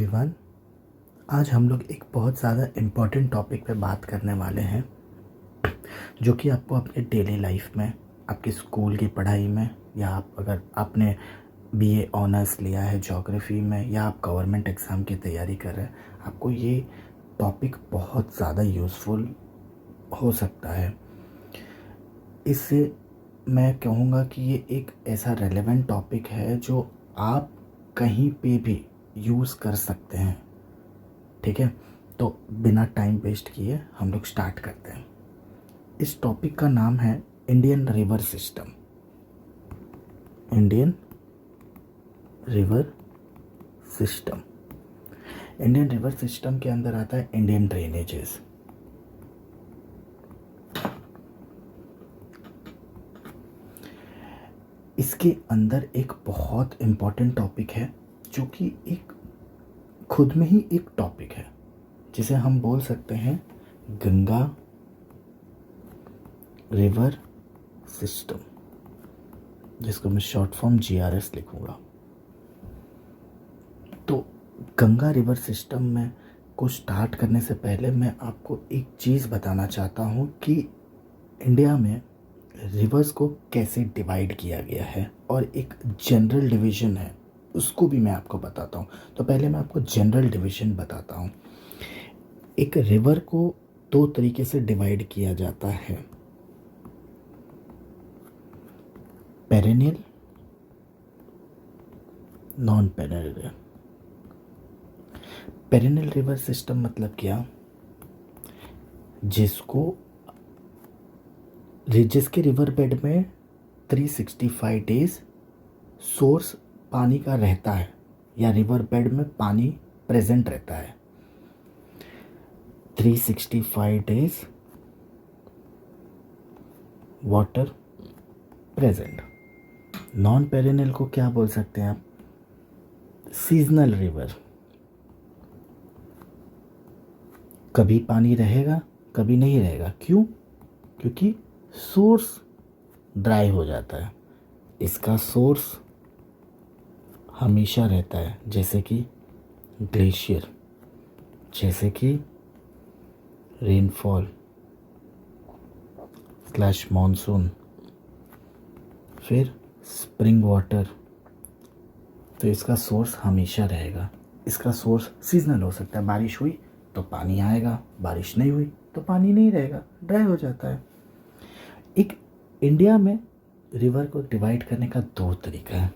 Everyone, आज हम लोग एक बहुत ज़्यादा इम्पोर्टेंट टॉपिक पे बात करने वाले हैं जो कि आपको अपने डेली लाइफ में, आपकी स्कूल की पढ़ाई में, या आप अगर आपने बीए ऑनर्स लिया है ज्योग्राफी में, या आप गवर्नमेंट एग्ज़ाम की तैयारी कर रहे हैं, आपको ये टॉपिक बहुत ज़्यादा यूज़फुल हो सकता है। इससे मैं कहूँगा कि ये एक ऐसा रेलेवेंट टॉपिक है जो आप कहीं पे भी यूज़ कर सकते हैं। ठीक है, तो बिना टाइम वेस्ट किए हम लोग स्टार्ट करते हैं। इस टॉपिक का नाम है Indian river system. Indian river system. Indian river system के अंदर आता है इंडियन ड्रेनेजेस। इसके अंदर एक बहुत इम्पॉर्टेंट टॉपिक है जो कि एक खुद में ही एक टॉपिक है, जिसे हम बोल सकते हैं गंगा रिवर सिस्टम, जिसको मैं शॉर्ट फॉर्म GRS लिखूंगा। तो गंगा रिवर सिस्टम में को स्टार्ट करने से पहले मैं आपको एक चीज़ बताना चाहता हूँ कि इंडिया में रिवर्स को कैसे डिवाइड किया गया है, और एक जनरल डिवीज़न है, उसको भी मैं आपको बताता हूँ। तो पहले मैं आपको जनरल डिवीज़न बताता हूँ। एक रिवर को दो तरीके से डिवाइड किया जाता है, perennial, non perennial. Perennial river system मतलब क्या? जिसके रिवर बेड में 365 डेज सोर्स पानी का रहता है, या रिवर बेड में पानी प्रेजेंट रहता है 365 days water present. Non perennial को क्या बोल सकते हैं आप? Seasonal river. कभी पानी रहेगा, कभी नहीं रहेगा। क्यों? क्योंकि सोर्स ड्राई हो जाता है। इसका सोर्स हमेशा रहता है, जैसे कि ग्लेशियर, जैसे कि रेनफॉल स्लैश मॉनसून, फिर स्प्रिंग वाटर। तो इसका सोर्स हमेशा रहेगा। इसका सोर्स सीजनल हो सकता है। बारिश हुई तो पानी आएगा, बारिश नहीं हुई तो पानी नहीं रहेगा, ड्राई हो जाता है। एक इंडिया में रिवर को डिवाइड करने का दो तरीका है।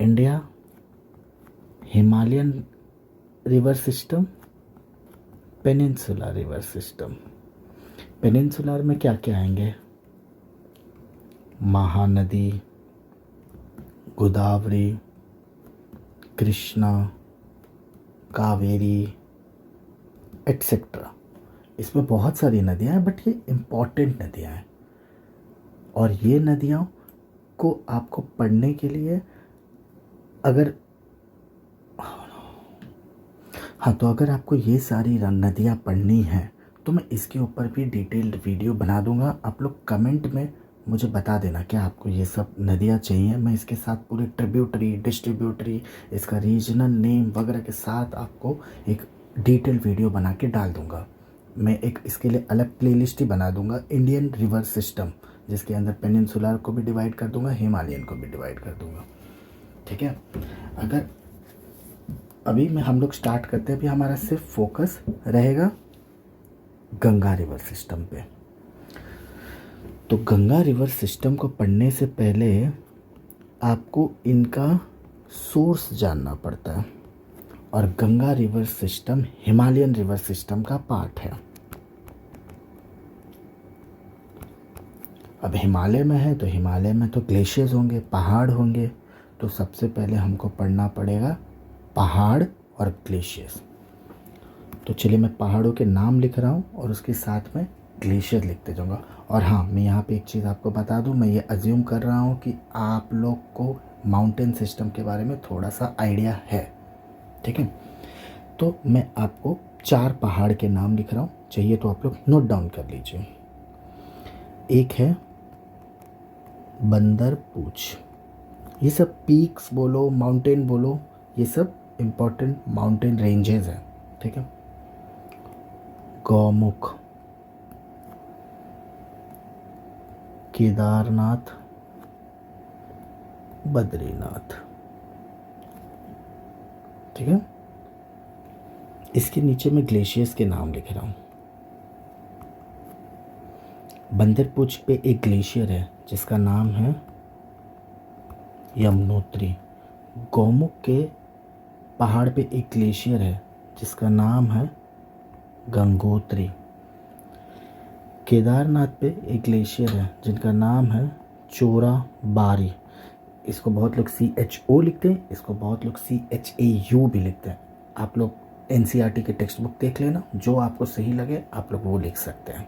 India Himalayan river system, peninsula river system. Peninsular में क्या क्या आएंगे? महानदी, गोदावरी, कृष्णा, कावेरी एट्सेट्रा। इसमें बहुत सारी नदियाँ हैं, बट ये इम्पॉर्टेंट नदियाँ हैं। और ये नदियों को आपको पढ़ने के लिए अगर अगर आपको ये सारी नदियाँ पढ़नी हैं तो मैं इसके ऊपर भी डिटेल्ड वीडियो बना दूंगा। आप लोग कमेंट में मुझे बता देना क्या आपको ये सब नदियाँ चाहिए। मैं इसके साथ पूरे ट्रिब्यूटरी, डिस्ट्रीब्यूटरी, इसका रीजनल नेम वगैरह के साथ आपको एक डिटेल वीडियो बना के डाल दूंगा। मैं एक इसके लिए अलग प्लेलिस्ट ही बना दूंगा, इंडियन रिवर सिस्टम, जिसके अंदर पेनिनसुलर को भी डिवाइड कर दूंगा, हिमालयन को भी डिवाइड कर दूंगा। ठीक है, अगर अभी में हम लोग स्टार्ट करते हैं। अभी हमारा सिर्फ फोकस रहेगा गंगा रिवर सिस्टम पे। तो गंगा रिवर सिस्टम को पढ़ने से पहले आपको इनका सोर्स जानना पड़ता है, और Ganga river system Himalayan river system का पार्ट है। अब हिमालय में है तो हिमालय में तो ग्लेशियर्स होंगे, पहाड़ होंगे। तो सबसे पहले हमको पढ़ना पड़ेगा पहाड़ और ग्लेशियर्स। तो चलिए मैं पहाड़ों के नाम लिख रहा हूँ और उसके साथ में ग्लेशियर लिखते जाऊँगा। और हाँ, मैं यहाँ पे एक चीज़ आपको बता दूँ, मैं ये अज्यूम कर रहा हूँ कि आप लोग को माउंटेन सिस्टम के बारे में थोड़ा सा आइडिया है। ठीक है, तो मैं आपको 4 पहाड़ के नाम लिख रहा हूँ, चाहिए तो आप लोग नोट डाउन कर लीजिए। एक है बंदर पूछ। ये सब पीक्स बोलो, माउंटेन बोलो, ये सब इम्पोर्टेंट माउंटेन रेंजेस हैं, ठीक है। गौमुख, केदारनाथ, बद्रीनाथ, ठीक है। इसके नीचे मैं ग्लेशियर्स के नाम लिख रहा हूँ। बंदरपुच पे एक ग्लेशियर है जिसका नाम है यमुनोत्री। गौमुख के पहाड़ पे एक ग्लेशियर है जिसका नाम है गंगोत्री। केदारनाथ पे एक ग्लेशियर है जिनका नाम है चोराबारी। इसको बहुत लोग CHO लिखते हैं, इसको बहुत लोग CHAU भी लिखते हैं। आप लोग NCERT के टेक्स्ट बुक देख लेना, जो आपको सही लगे आप लोग वो लिख सकते हैं।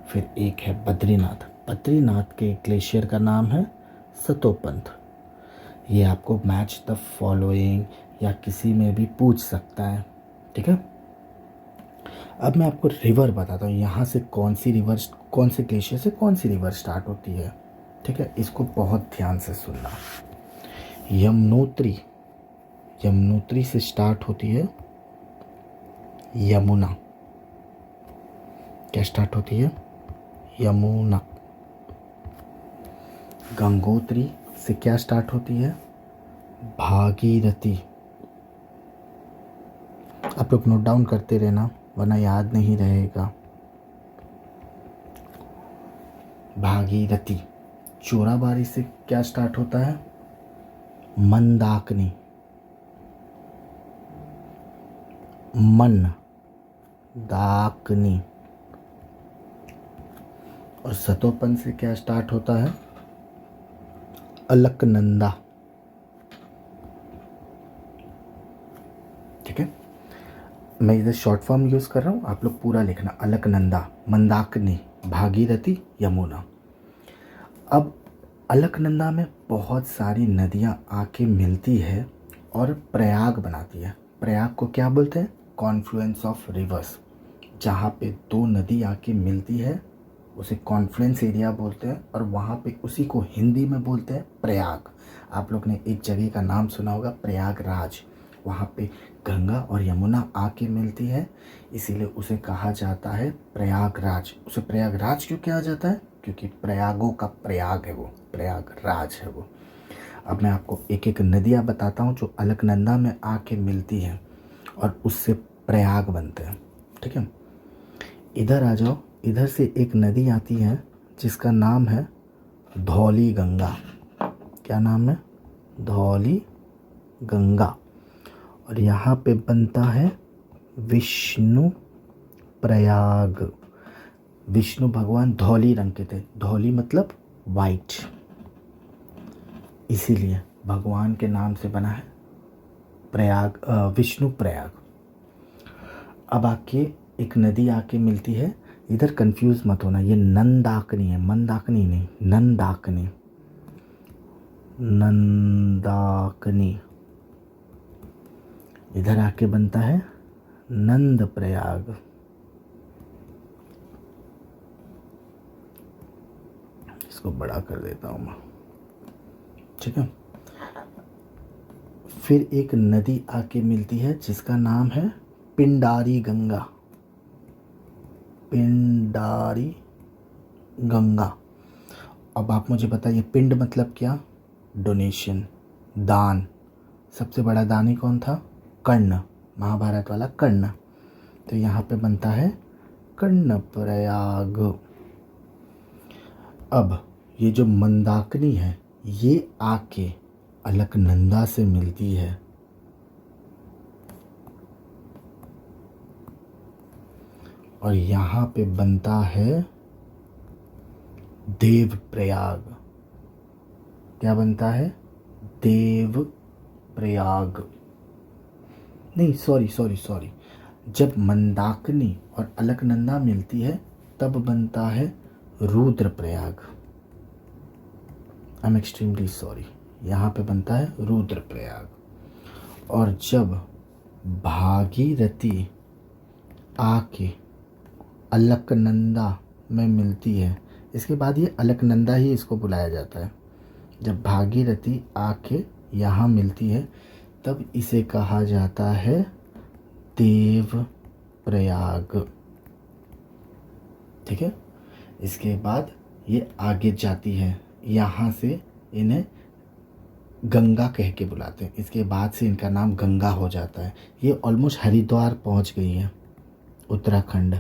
फिर एक है बद्रीनाथ। बद्रीनाथ के ग्लेशियर का नाम है सतोपंथ। ये आपको मैच द फॉलोइंग या किसी में भी पूछ सकता है, ठीक है। अब मैं आपको रिवर बताता हूँ, यहाँ से कौन सी रिवर, कौन से ग्लेशियर से कौन सी रिवर स्टार्ट होती है, ठीक है। इसको बहुत ध्यान से सुनना। यमुनोत्री, यमुनोत्री से स्टार्ट होती है यमुना। क्या स्टार्ट होती है? यमुना। गंगोत्री से क्या स्टार्ट होती है? भागीरथी। आप लोग नोट डाउन करते रहना वरना याद नहीं रहेगा। भागीरथी। चोराबारी से क्या स्टार्ट होता है? मंदाकिनी। दाकिनी। और सतोपन से क्या स्टार्ट होता है? अलकनंदा, ठीक है। मैं इधर शॉर्ट फॉर्म यूज़ कर रहा हूँ, आप लोग पूरा लिखना। अलकनंदा, मंदाकिनी, भागीरथी, यमुना। अब अलकनंदा में बहुत सारी नदियाँ आके मिलती है और प्रयाग बनाती है। प्रयाग को क्या बोलते हैं? Confluence of reverse. जहाँ पे दो नदी आके मिलती है उसे कॉन्फ्लुएंस एरिया बोलते हैं, और वहाँ पे उसी को हिंदी में बोलते हैं प्रयाग। आप लोग ने एक जगह का नाम सुना होगा, प्रयागराज। वहाँ पे गंगा और यमुना आके मिलती है, इसीलिए उसे कहा जाता है प्रयागराज। उसे प्रयागराज क्यों कहा जाता है? क्योंकि प्रयागों का प्रयाग है वो, प्रयागराज है वो। अब मैं आपको एक एक नदियाँ बताता हूँ जो अलकनंदा में आके मिलती हैं और उससे प्रयाग बनते हैं, ठीक है। इधर आ जाओ। इधर से एक नदी आती है जिसका नाम है धौली गंगा। क्या नाम है? धौली गंगा। और यहाँ पे बनता है विष्णु प्रयाग। विष्णु भगवान धौली रंग के थे। धौली मतलब वाइट, इसीलिए भगवान के नाम से बना है प्रयाग, विष्णु प्रयाग। अब आके एक नदी आके मिलती है, इधर कंफ्यूज मत होना, ये नंदाकिनी है, मंदाकिनी नहीं, नंदाकिनी। नंदाकिनी। इधर आके बनता है नंद प्रयाग। इसको बड़ा कर देता हूँ मैं, ठीक है। फिर एक नदी आके मिलती है जिसका नाम है पिंडारी गंगा। पिंडारी गंगा। अब आप मुझे बताइए, पिंड मतलब क्या? डोनेशन, दान। सबसे बड़ा दानी कौन था? कर्ण, महाभारत वाला कर्ण। तो यहाँ पे बनता है कर्ण प्रयाग। अब ये जो मंदाकिनी है ये आके अलकनंदा से मिलती है, और यहाँ पे बनता है देव प्रयाग। क्या बनता है? देव प्रयाग। नहीं, सॉरी। जब मंदाकिनी और अलकनंदा मिलती है तब बनता है Rudra Prayag. I am extremely sorry. यहाँ पे बनता है रुद्र प्रयाग। और जब भागीरथी आके अलकनंदा में मिलती है, इसके बाद ये अलकनंदा ही इसको बुलाया जाता है। जब भागीरथी आके यहाँ मिलती है तब इसे कहा जाता है देव प्रयाग। ठीक है, इसके बाद ये आगे जाती है, यहाँ से इन्हें गंगा कह के बुलाते हैं। इसके बाद से इनका नाम गंगा हो जाता है। ये ऑलमोस्ट हरिद्वार पहुंच गई है, उत्तराखंड।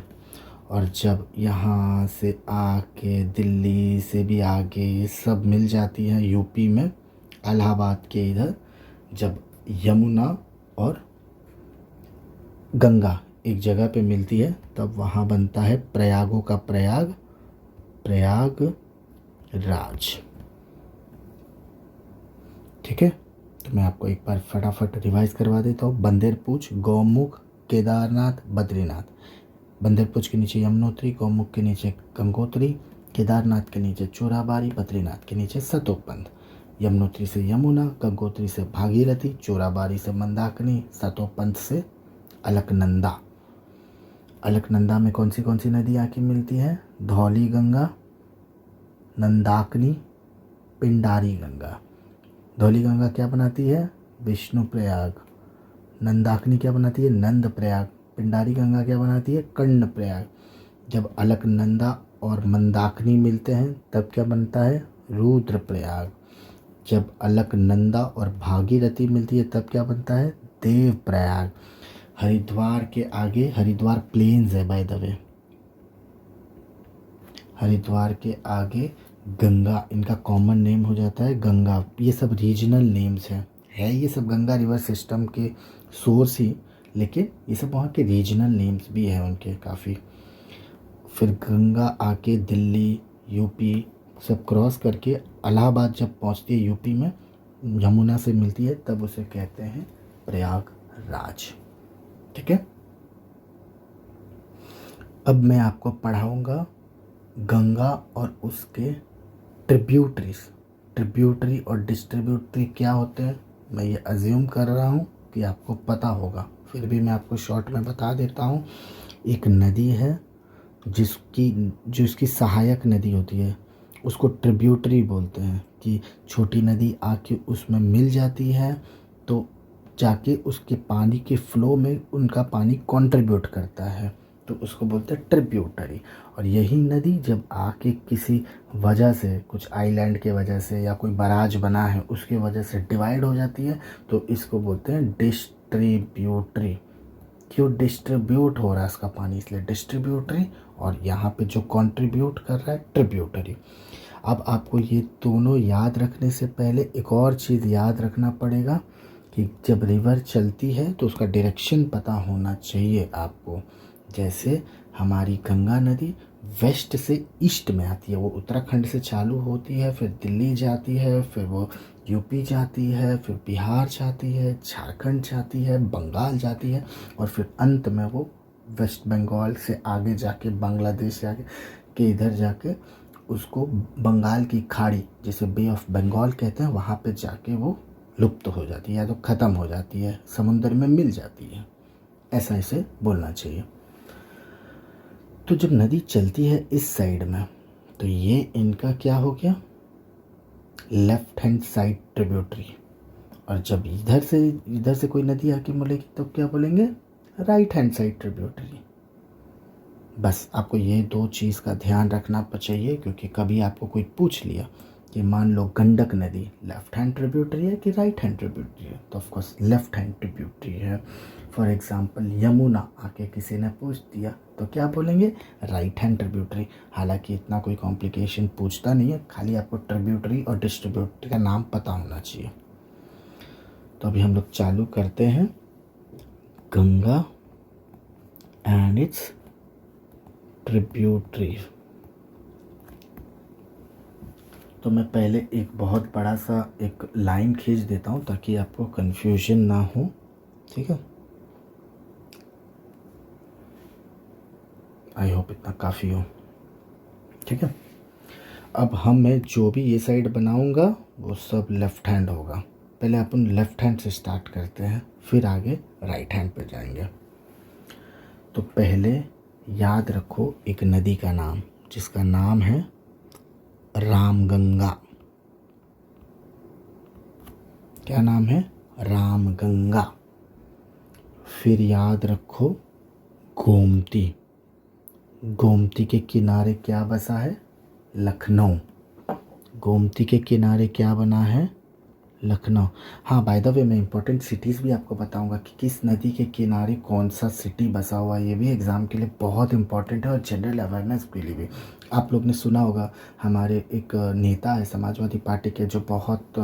और जब यहाँ से आके दिल्ली से भी आगे ये सब मिल जाती है यूपी में, इलाहाबाद के इधर, जब यमुना और गंगा एक जगह पे मिलती है तब वहाँ बनता है प्रयागों का प्रयाग, प्रयागराज। ठीक है, तो मैं आपको एक बार फटाफट रिवाइज करवा देता हूँ। बंदेरपूछ, गौमुख, केदारनाथ, बद्रीनाथ। बंदेरपूछ के नीचे यमुनोत्री, गौमुख के नीचे गंगोत्री, केदारनाथ के नीचे चोराबाड़ी, बद्रीनाथ के नीचे सतोपंथ। यमुनोत्री से यमुना, गंगोत्री से भागीरथी, चोराबाड़ी से मंदाकिनी, सतोपंथ से अलकनंदा। अलकनंदा में कौन सी नदी आके मिलती है? धौली गंगा, नंदाकिनी, पिंडारी गंगा। धौली गंगा क्या बनाती है? विष्णु प्रयाग। नंदाकिनी क्या बनाती है? नंद प्रयाग। पिंडारी गंगा क्या बनाती है? कर्ण प्रयाग। जब अलकनंदा और मंदाकिनी मिलते हैं तब क्या बनता है? रुद्र प्रयाग। जब अलकनंदा और भागीरथी मिलती है तब क्या बनता है? देव प्रयाग। हरिद्वार के आगे, हरिद्वार प्लेन्स है बाय द वे, हरिद्वार के आगे गंगा इनका कॉमन नेम हो जाता है, गंगा। ये सब रीजनल नेम्स हैं, ये सब गंगा रिवर सिस्टम के सोर्स ही, लेकिन ये सब वहाँ के रीजनल नेम्स भी हैं उनके काफ़ी। फिर गंगा आके दिल्ली, यूपी सब क्रॉस करके इलाहाबाद जब पहुँचती है यूपी में, यमुना से मिलती है, तब उसे कहते हैं प्रयागराज। ठीक है, अब मैं आपको पढ़ाऊँगा गंगा और उसके ट्रिब्यूटरी और डिस्ट्रीब्यूटरी क्या होते हैं। मैं ये अज्यूम कर रहा हूँ कि आपको पता होगा, फिर भी मैं आपको शॉर्ट में बता देता हूँ। एक नदी है जो इसकी सहायक नदी होती है, उसको ट्रिब्यूटरी बोलते हैं, कि छोटी नदी आके उसमें मिल जाती है तो जाके उसके पानी के फ्लो में उनका पानी कंट्रीब्यूट करता है, तो उसको बोलते हैं ट्रिब्यूटरी। और यही नदी जब आके किसी वजह से, कुछ आइलैंड के वजह से या कोई बराज बना है उसके वजह से डिवाइड हो जाती है, तो इसको बोलते हैं डिस्ट्रीब्यूटरी। क्यों डिस्ट्रीब्यूट हो रहा है इसका पानी, इसलिए डिस्ट्रीब्यूटरी। और यहाँ पे जो कंट्रीब्यूट कर रहा है ट्रिब्यूटरी। अब आपको ये दोनों याद रखने से पहले एक और चीज़ याद रखना पड़ेगा कि जब रिवर चलती है तो उसका डायरेक्शन पता होना चाहिए आपको। जैसे हमारी गंगा नदी वेस्ट से ईस्ट में आती है, वो उत्तराखंड से चालू होती है, फिर दिल्ली जाती है, फिर वो यूपी जाती है, फिर बिहार जाती है, झारखंड जाती है, बंगाल जाती है, और फिर अंत में वो वेस्ट बंगाल से आगे जाके बांग्लादेश से आगे के इधर जाके उसको बंगाल की खाड़ी, जिसे बे ऑफ बंगाल कहते हैं, वहाँ पे जाके वो लुप्त हो जाती है या तो ख़त्म हो जाती है, समुद्र में मिल जाती है। ऐसा इसे बोलना चाहिए। तो जब नदी चलती है इस साइड में, तो ये इनका क्या हो गया? Left hand side tributary. और जब इधर से कोई नदी आके मिलेगी तो क्या बोलेंगे? Right hand side tributary. बस आपको ये दो चीज़ का ध्यान रखना चाहिए, क्योंकि कभी आपको कोई पूछ लिया कि मान लो गंडक नदी लेफ्ट हैंड ट्रिब्यूटरी है कि राइट हैंड ट्रिब्यूटरी है, तो ऑफकोर्स लेफ्ट हैंड ट्रिब्यूटरी है। फॉर एग्जांपल यमुना आके किसी ने पूछ दिया तो क्या बोलेंगे? Right hand tributary. हालांकि इतना कोई कॉम्प्लिकेशन पूछता नहीं है, खाली आपको ट्रिब्यूटरी और डिस्ट्रीब्यूटरी का नाम पता होना चाहिए। तो अभी हम लोग चालू करते हैं। Ganga and it's tributary. तो मैं पहले एक बहुत बड़ा सा एक लाइन खींच देता हूँ ताकि आपको कंफ्यूजन ना हो। ठीक है, आई होप इतना काफ़ी हो। ठीक है, अब मैं जो भी ये साइड बनाऊँगा वो सब लेफ़्ट हैंड होगा। पहले अपन लेफ़्ट हैंड से स्टार्ट करते हैं, फिर आगे राइट हैंड पे जाएंगे। तो पहले याद रखो एक नदी का नाम, जिसका नाम है रामगंगा। क्या नाम है? रामगंगा, फिर याद रखो गोमती। गोमती के किनारे क्या बसा है? लखनऊ। गोमती के किनारे क्या बना है? लखनऊ। हाँ, बाय द वे मैं इंपॉर्टेंट सिटीज़ भी आपको बताऊंगा कि किस नदी के किनारे कौन सा सिटी बसा हुआ है। ये भी एग्ज़ाम के लिए बहुत इंपॉर्टेंट है और जनरल अवेयरनेस के लिए भी। आप लोग ने सुना होगा, हमारे एक नेता है समाजवादी पार्टी के जो बहुत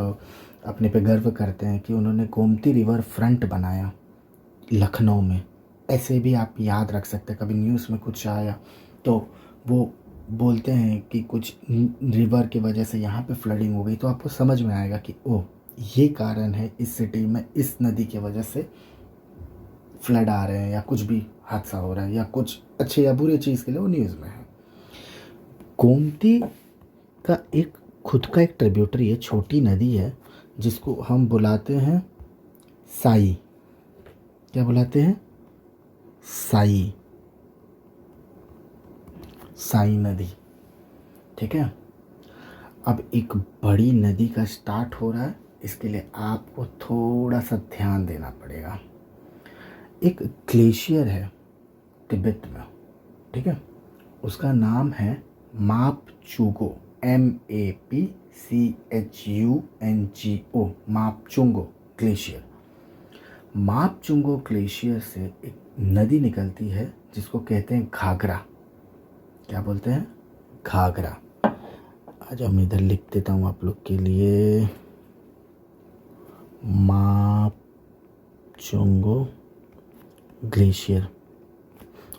अपने पे गर्व करते हैं कि उन्होंने गोमती रिवर फ्रंट बनाया लखनऊ में। ऐसे भी आप याद रख सकते हैं, कभी न्यूज़ में कुछ आया तो वो बोलते हैं कि कुछ रिवर की वजह से यहाँ पे फ्लडिंग हो गई, तो आपको समझ में आएगा कि ओह, ये कारण है इस सिटी में इस नदी की वजह से फ्लड आ रहे हैं या कुछ भी हादसा हो रहा है या कुछ अच्छे या बुरे चीज़ के लिए वो न्यूज़ में है। गोमती का एक खुद का एक ट्रिब्यूटरी है, छोटी नदी है जिसको हम बुलाते हैं साई। क्या बुलाते हैं? साई। साई नदी। ठीक है। अब एक बड़ी नदी का स्टार्ट हो रहा है, इसके लिए आपको थोड़ा सा ध्यान देना पड़ेगा। एक ग्लेशियर है तिब्बत में, ठीक है, उसका नाम है मापचुंगो, MAPCHUNGO, मापचुंगो ग्लेशियर। मापचुंगो ग्लेशियर से एक नदी निकलती है जिसको कहते हैं घाघरा। क्या बोलते हैं? घाघरा। आज मैं इधर लिख देता हूँ आप लोग के लिए, मापचुंगो ग्लेशियर।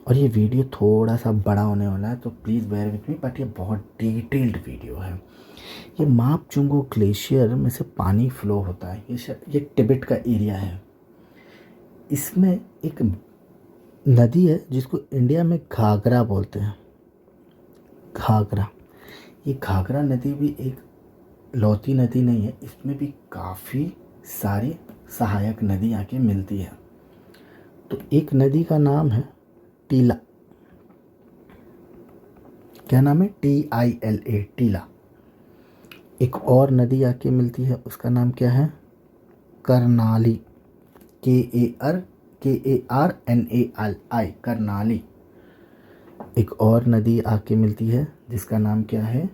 और ये वीडियो थोड़ा सा बड़ा होने वाला है तो please bear with me, but ये बहुत डिटेल्ड वीडियो है। ये मापचुंगो ग्लेशियर में से पानी फ्लो होता है। ये तिब्बत का एरिया है। इसमें एक नदी है जिसको इंडिया में घाघरा बोलते हैं। घाघरा। ये घाघरा नदी भी एक लौती नदी नहीं है, इसमें भी काफ़ी सारी सहायक नदी आके मिलती है। तो एक नदी का नाम है टीला। क्या नाम है? TILA, टीला। एक और नदी आके मिलती है, उसका नाम क्या है? करनाली। KARNALI, करनाली। एक और नदी आके मिलती है जिसका नाम क्या है?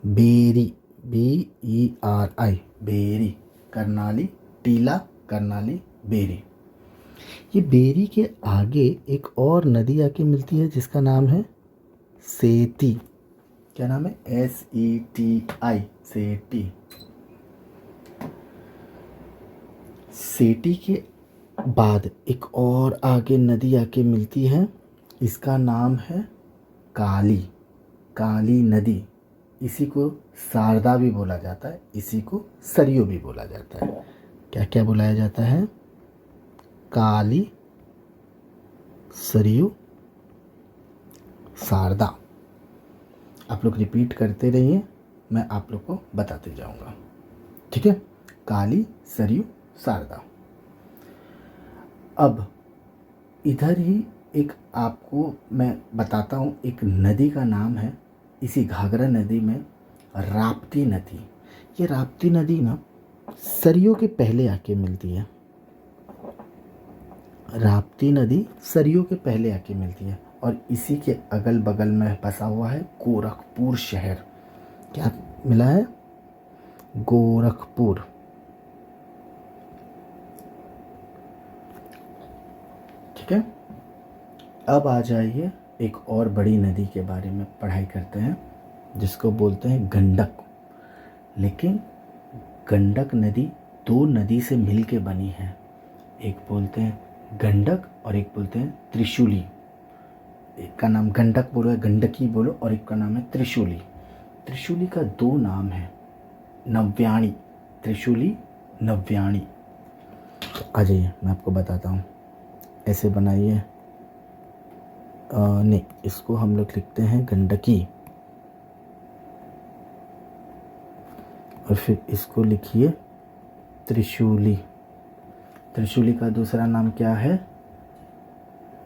Berry, BERI, berry. करनाली, टीला, करनाली, बेरी। ये बेरी के आगे एक और नदी आके मिलती है जिसका नाम है सेती। क्या नाम है? SETI, सेती। सेती के बाद एक और आगे नदी आके मिलती है, इसका नाम है काली। काली नदी। इसी को शारदा भी बोला जाता है, इसी को सरयू भी बोला जाता है। क्या क्या बुलाया जाता है? काली, सरयू, शारदा। आप लोग रिपीट करते रहिए, मैं आप लोग को बताते जाऊंगा। ठीक है? काली, सरयू, शारदा। अब इधर ही एक आपको मैं बताता हूँ, एक नदी का नाम है इसी घाघरा नदी में, राप्ती नदी। ये राप्ती नदी ना सरयू के पहले आके मिलती है। राप्ती नदी सरयू के पहले आके मिलती है और इसी के अगल बगल में बसा हुआ है गोरखपुर शहर। क्या मिला है? गोरखपुर। ठीक है। अब आ जाइए एक और बड़ी नदी के बारे में पढ़ाई करते हैं जिसको बोलते हैं गंडक। लेकिन गंडक नदी दो नदी से मिल के बनी है। एक बोलते हैं गंडक और एक बोलते हैं त्रिशूली। एक का नाम गंडक बोलो या गंडकी बोलो और एक का नाम है त्रिशूली। त्रिशूली का दो नाम है, नव्याणी। त्रिशूली, नव्याणी। तो आ जाइए मैं आपको बताता हूँ। ऐसे बनाइए, नहीं, इसको हम लोग लिखते हैं गंडकी और फिर इसको लिखिए त्रिशूली। त्रिशूली का दूसरा नाम क्या है?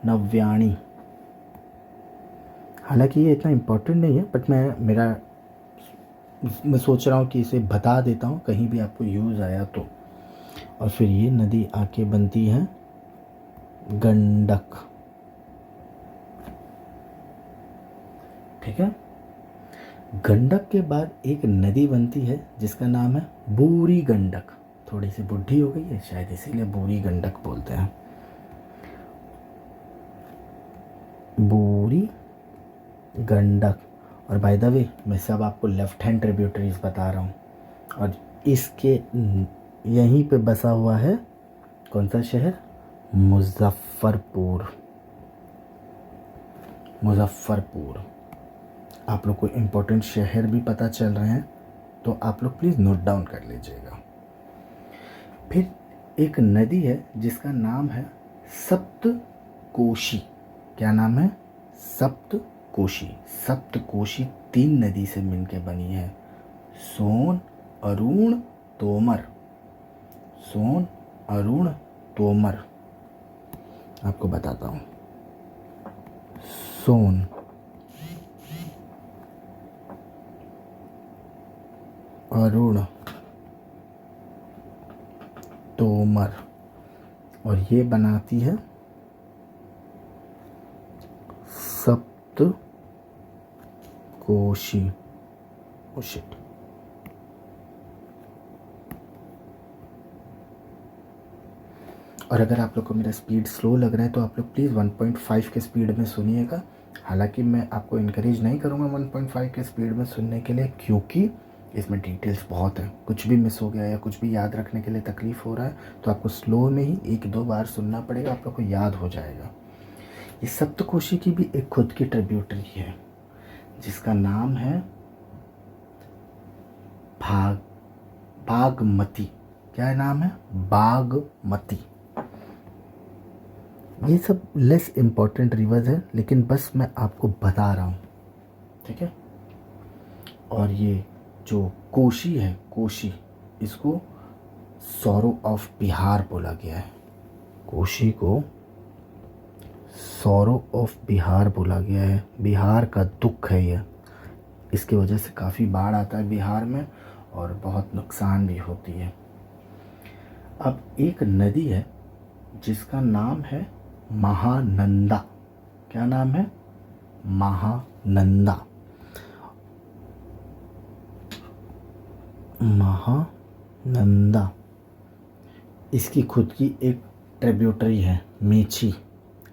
नव्याणी। हालांकि ये इतना इम्पोर्टेंट नहीं है, बट मैं सोच रहा हूँ कि इसे बता देता हूँ, कहीं भी आपको यूज़ आया तो। और फिर ये नदी आके बनती है गंडक। ठीक है। गंडक के बाद एक नदी बनती है जिसका नाम है बूढ़ी गंडक। थोड़ी सी बुढ़ी हो गई है शायद, इसीलिए बूढ़ी गंडक बोलते हैं। बूढ़ी गंडक। और बाय द वे मैं सब आपको लेफ्ट हैंड ट्रिब्यूटरीज बता रहा हूँ। और इसके यहीं पे बसा हुआ है कौन सा शहर? मुजफ्फरपुर। मुजफ्फरपुर। आप लोग को इम्पोर्टेंट शहर भी पता चल रहे हैं तो आप लोग प्लीज़ नोट डाउन कर लीजिएगा। फिर एक नदी है जिसका नाम है सप्तकोशी। क्या नाम है? सप्तकोशी। सप्तकोशी 3 नदी से मिलकर बनी है। सोन, अरुण, तोमर। सोन, अरुण, तोमर। आपको बताता हूँ। सोन, अरुण, तोमर। और ये बनाती है सप्तकोशी। Oh shit. और अगर आप लोग को मेरा स्पीड स्लो लग रहा है तो आप लोग प्लीज़ 1.5 के स्पीड में सुनिएगा। हालांकि मैं आपको इनकरेज नहीं करूँगा 1.5 के स्पीड में सुनने के लिए, क्योंकि इसमें डिटेल्स बहुत हैं। कुछ भी मिस हो गया या कुछ भी याद रखने के लिए तकलीफ़ हो रहा है तो आपको स्लो में ही 1-2 बार सुनना पड़ेगा, आप लोग को याद हो जाएगा। ये सप्तकोशी की भी एक खुद की ट्रिब्यूटरी है जिसका नाम है बागमती। क्या नाम है? बागमती। ये सब लेस इम्पॉर्टेंट रिवर्स है, लेकिन बस मैं आपको बता रहा हूँ। ठीक है। और ये जो कोशी है, कोशी, इसको सौरो ऑफ बिहार बोला गया है। कोशी को सौरो ऑफ बिहार बोला गया है। बिहार का दुख है यह। इसकी वजह से काफ़ी बाढ़ आता है बिहार में और बहुत नुकसान भी होती है। अब एक नदी है जिसका नाम है महानंदा। क्या नाम है? महानंदा। महानंदा। इसकी खुद की एक ट्रिब्यूटरी है, मेची।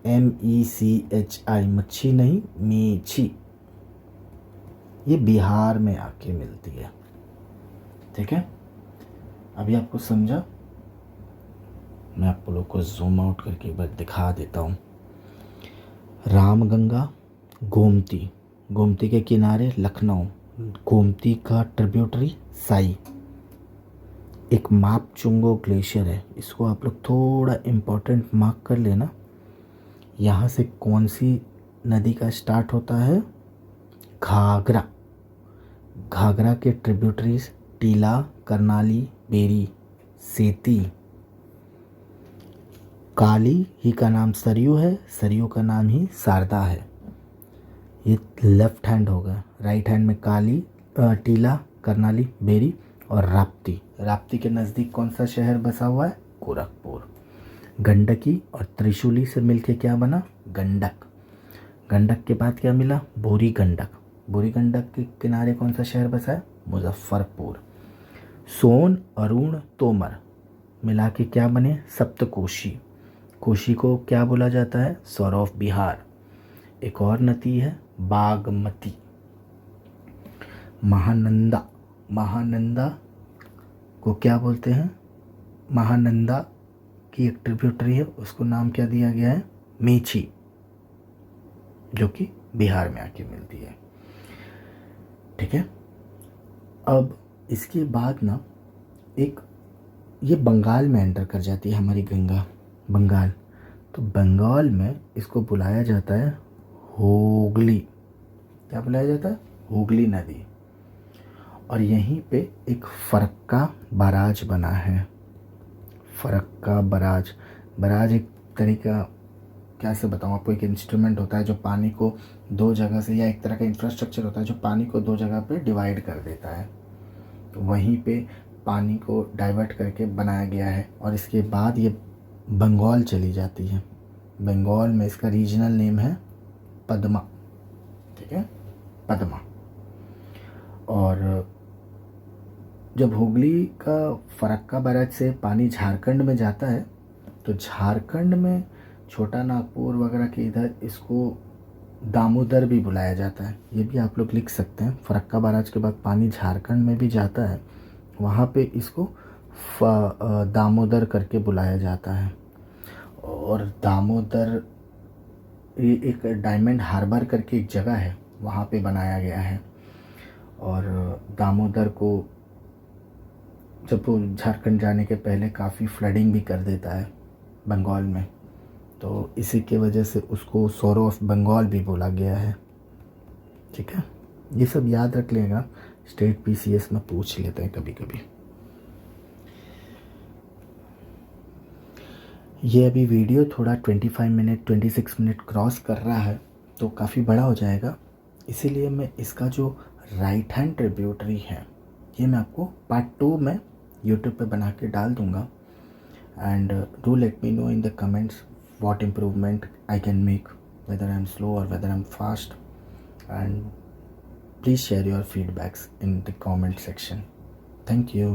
MECHI। मच्छी नहीं, मेची। ये बिहार में आके मिलती है। ठीक है। अभी आपको समझा? मैं आप लोग को जूम आउट करके एक बार दिखा देता हूँ। रामगंगा, गोमती। गोमती के किनारे लखनऊ। गोमती का ट्रिब्यूटरी साई। एक मापचुंगो ग्लेशियर है, इसको आप लोग थोड़ा इम्पोर्टेंट मार्क कर लेना। यहाँ से कौन सी नदी का स्टार्ट होता है? घाघरा। घाघरा के ट्रिब्यूटरीज टीला, करनाली, बेरी, सेती। काली ही का नाम सरयू है, सरयू का नाम ही शारदा है। ये लेफ्ट हैंड होगा। राइट हैंड में काली, टीला, करनाली, बेरी और राप्ती। राप्ती के नज़दीक कौन सा शहर बसा हुआ है? गोरखपुर। गंडकी और त्रिशूली से मिलके क्या बना? गंडक। गंडक के बाद क्या मिला? बूढ़ी गंडक। बूढ़ी गंडक के किनारे कौन सा शहर बसा है? मुजफ्फरपुर। सोन, अरुण, तोमर मिला के क्या बने? सप्तकोशी। कोशी को क्या बोला जाता है? सौर ऑफ बिहार। एक और नदी है बागमती। महानंदा। महानंदा को क्या बोलते हैं? महानंदा की एक ट्रिब्यूटरी है, उसको नाम क्या दिया गया है? मेची, जो कि बिहार में आके मिलती है। ठीक है। अब इसके बाद ना एक ये बंगाल में एंटर कर जाती है हमारी गंगा। बंगाल। तो बंगाल में इसको बुलाया जाता है हुगली। क्या बुलाया जाता है? हुगली नदी। और यहीं पे एक फरक्का बराज बना है। फरक्का बराज। बराज एक तरीका, कैसे बताऊँ आपको, एक इंस्ट्रूमेंट होता है जो पानी को 2 जगह से, या एक तरह का इंफ्रास्ट्रक्चर होता है जो पानी को 2 जगह पे डिवाइड कर देता है। तो वहीं पे पानी को डाइवर्ट करके बनाया गया है। और इसके बाद ये बंगाल चली जाती है। बंगाल में इसका रीजनल नेम है पद्मा, ठीक है, पद्मा। और जब हुगली का फरक्का बैराज से पानी झारखंड में जाता है तो झारखंड में छोटा नागपुर वगैरह के इधर इसको दामोदर भी बुलाया जाता है। ये भी आप लोग लिख सकते हैं। फरक्का बैराज के बाद पानी झारखंड में भी जाता है, वहाँ पे इसको दामोदर करके बुलाया जाता है। और दामोदर ये एक डायमंड हार्बर करके एक जगह है, वहाँ पे बनाया गया है। और दामोदर को जब वो झारखंड जाने के पहले काफ़ी फ्लडिंग भी कर देता है बंगाल में, तो इसी के वजह से उसको सोरो ऑफ बंगाल भी बोला गया है, ठीक है। ये सब याद रख लेगा, स्टेट पीसीएस में पूछ लेते हैं कभी कभी। ये अभी वीडियो थोड़ा 25 मिनट 26 मिनट क्रॉस कर रहा है तो काफ़ी बड़ा हो जाएगा, इसीलिए मैं इसका जो राइट हैंड ट्रिब्यूटरी है ये मैं आपको पार्ट 2 में यूट्यूब पे बना के डाल दूँगा। And do let me know in the comments what improvement I can make, whether I'm slow or whether I'm fast, and please share your feedbacks in the comment section. Thank you.